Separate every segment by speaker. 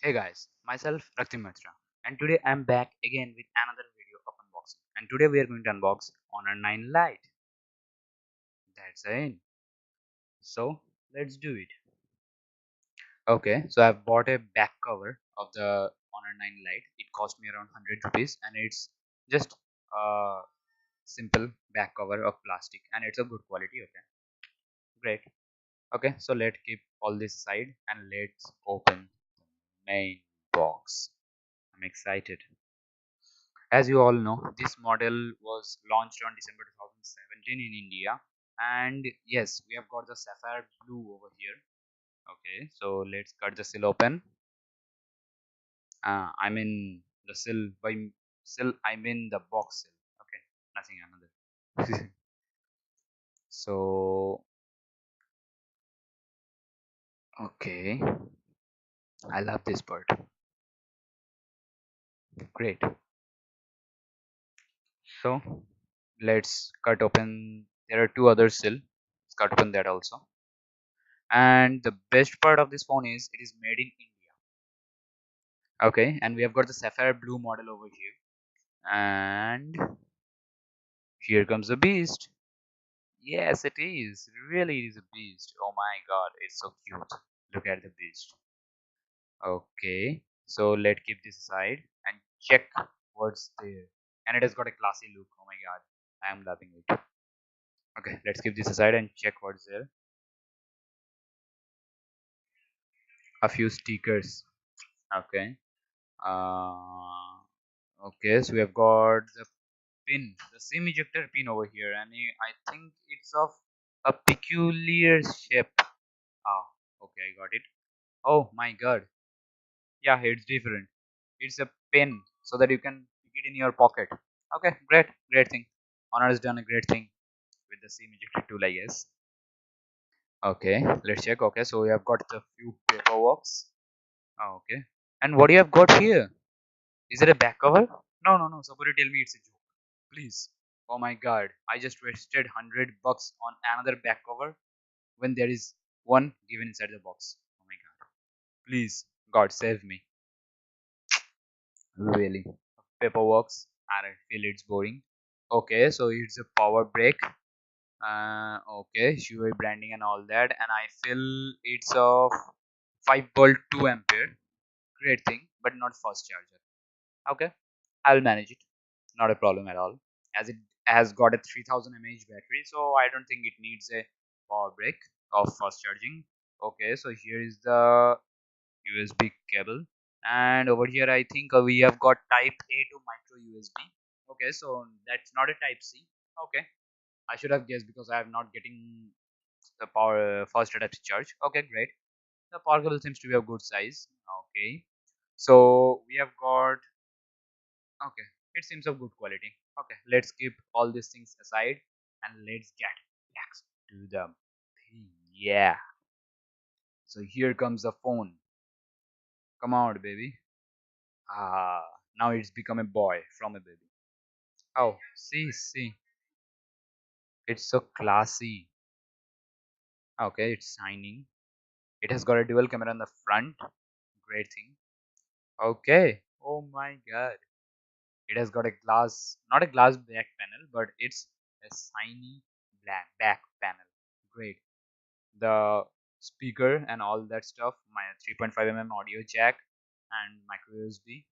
Speaker 1: Hey guys, myself Raktim Maitra, and today I'm back again with another video of unboxing. And today we are going to unbox Honor 9 Lite. That's it. So let's do it. Okay, so I've bought a back cover of the Honor 9 Lite. It cost me around 100 rupees, and it's just a simple back cover of plastic, and it's a good quality. Okay, great. Okay, so let's keep all this aside and let's open the main box. I'm excited. As you all know, this model was launched on December 2017 in India, and yes, we have got the Sapphire blue over here. Okay, so let's cut the seal open. I mean the seal, by seal I mean the box seal. Okay, nothing another. So okay, I love this part. Great. So let's cut open. There are two other seal. Let's cut open that also. And the best part of this phone is it is made in India. Okay, and we have got the Sapphire blue model over here, and here comes the beast. Yes, it is, really is a beast. Oh my god, it's so cute. Look at the beast. Okay, so let's keep this aside and check what's there. And it has got a classy look. Oh my god, I am loving it. Okay, let's keep this aside and check what's there. A few stickers. Okay, uh okay, so we have got the pin, the SIM ejector pin over here, and I think it's of a peculiar shape. Ah, okay, I got it. Oh my god, yeah, it's different. It's a pin so that you can pick it in your pocket. Okay, great, great thing. Honor has done a great thing with the SIM ejector tool, I guess. Okay, let's check. Okay, so we have got the few paperworks. Oh, okay, and what do you have got here? Is it a back cover? No, no, no. Somebody tell me it's a joke, please. Oh my god, I just wasted 100 bucks on another back cover when there is one given inside the box. Oh my god. Please, God save me. Really. Paperworks, and I feel it's boring. Okay, so it's a power brake. Okay, Shui branding and all that, and I feel it's of 5 volt 2 ampere. Great thing, but not fast charger. Okay, I'll manage it. Not a problem at all, as it has got a 3000 mAh battery, so I don't think it needs a power brick of fast charging. Okay, so here is the USB cable, and over here I think we have got type A to micro USB. Okay, so that's not a type C. Okay, I should have guessed because I am not getting the power fast type C charge. Okay, great. The power cable seems to be of good size. Okay, so we have got, okay, it seems of good quality. Okay, let's keep all these things aside and let's get back to the thing. Yeah. So here comes the phone. Come on, baby. Ah, now it's become a boy from a baby. Oh, see, see. It's so classy. Okay, it's shining. It has got a dual camera on the front. Great thing. Okay. Oh my god. It has got a glass, not a glass back panel, but it's a shiny black back panel. Great. The speaker and all that stuff, my 3.5 mm audio jack and micro USB.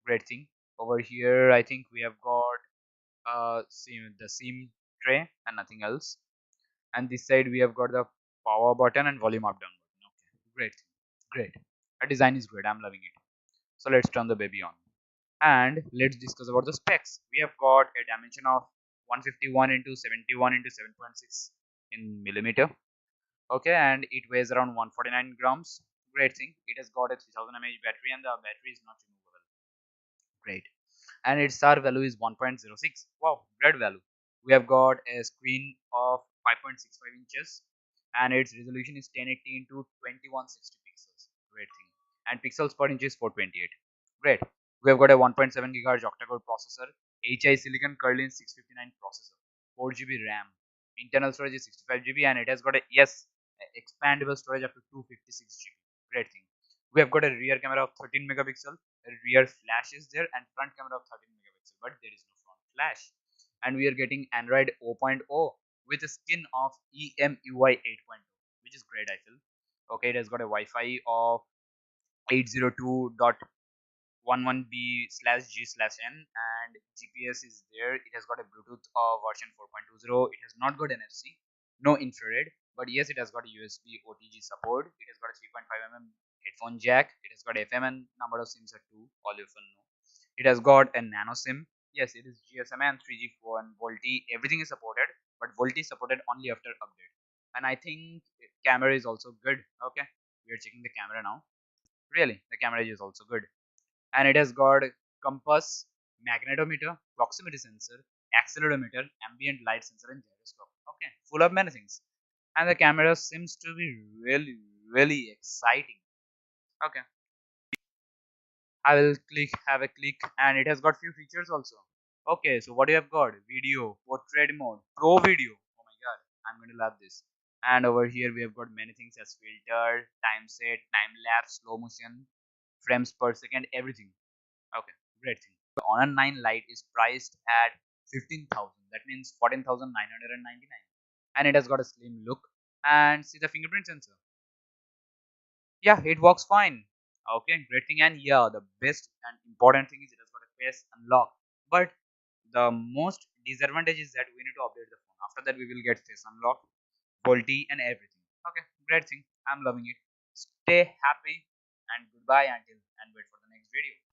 Speaker 1: Great thing. Over here I think we have got the SIM tray and nothing else, and this side we have got the power button and volume up down button. Okay, great, great. The design is great, I'm loving it. So let's turn the baby on and let's discuss about the specs. We have got a dimension of 151 into 71 into 7.6 in millimeter. Okay, and it weighs around 149 grams. Great thing. It has got a 3000 mAh battery and the battery is not removable. Great. And its R value is 1.06. Wow, great value. We have got a screen of 5.65 inches and its resolution is 1080 into 2160 pixels. Great thing. And pixels per inch is 428. Great. We have got a 1.7 GHz octa-core processor, HI Silicon Curlin 659 processor, 4 GB RAM, internal storage is 65 GB, and it has got a, yes, expandable storage up to 256 GB. Great thing. We have got a rear camera of 13 megapixel, a rear flash is there, and front camera of 13 megapixel, but there is no front flash. And we are getting Android 0.0 with a skin of EMUI 8.0, which is great, I feel. Okay, it has got a Wi-Fi of 802.11b/g/n, and GPS is there. It has got a Bluetooth version 4.20. It has not got NFC, no infrared, but yes, it has got a USB OTG support. It has got a 3.5 mm headphone jack. It has got FM and number of SIMs are 2, all you can know. It has got a nano SIM. Yes, it is GSM and 3G, 4 and VoLTE. Everything is supported, but VoLTE is supported only after update. And I think camera is also good. Okay, we are checking the camera now. Really, the camera is also good, and it has got compass, magnetometer, proximity sensor, accelerometer, ambient light sensor, and gyroscope. Okay, full of many things, and the camera seems to be really exciting. Okay, I will have a click, and it has got few features also. Okay, so what do you have got? Video, portrait mode, pro video. Oh my god, I'm going to love this. And over here we have got many things as filter, time set, time lapse, slow motion, frames per second, everything. Okay, great thing. The Honor 9 Lite is priced at 15,000. That means 14,999, and it has got a slim look. And see the fingerprint sensor. Yeah, it works fine. Okay, great thing. And yeah, the best and important thing is it has got a face unlock. But the most disadvantage is that we need to update the phone. After that, we will get face unlock, quality, and everything. Okay, great thing. I'm loving it. Stay happy and goodbye until and wait for the next video.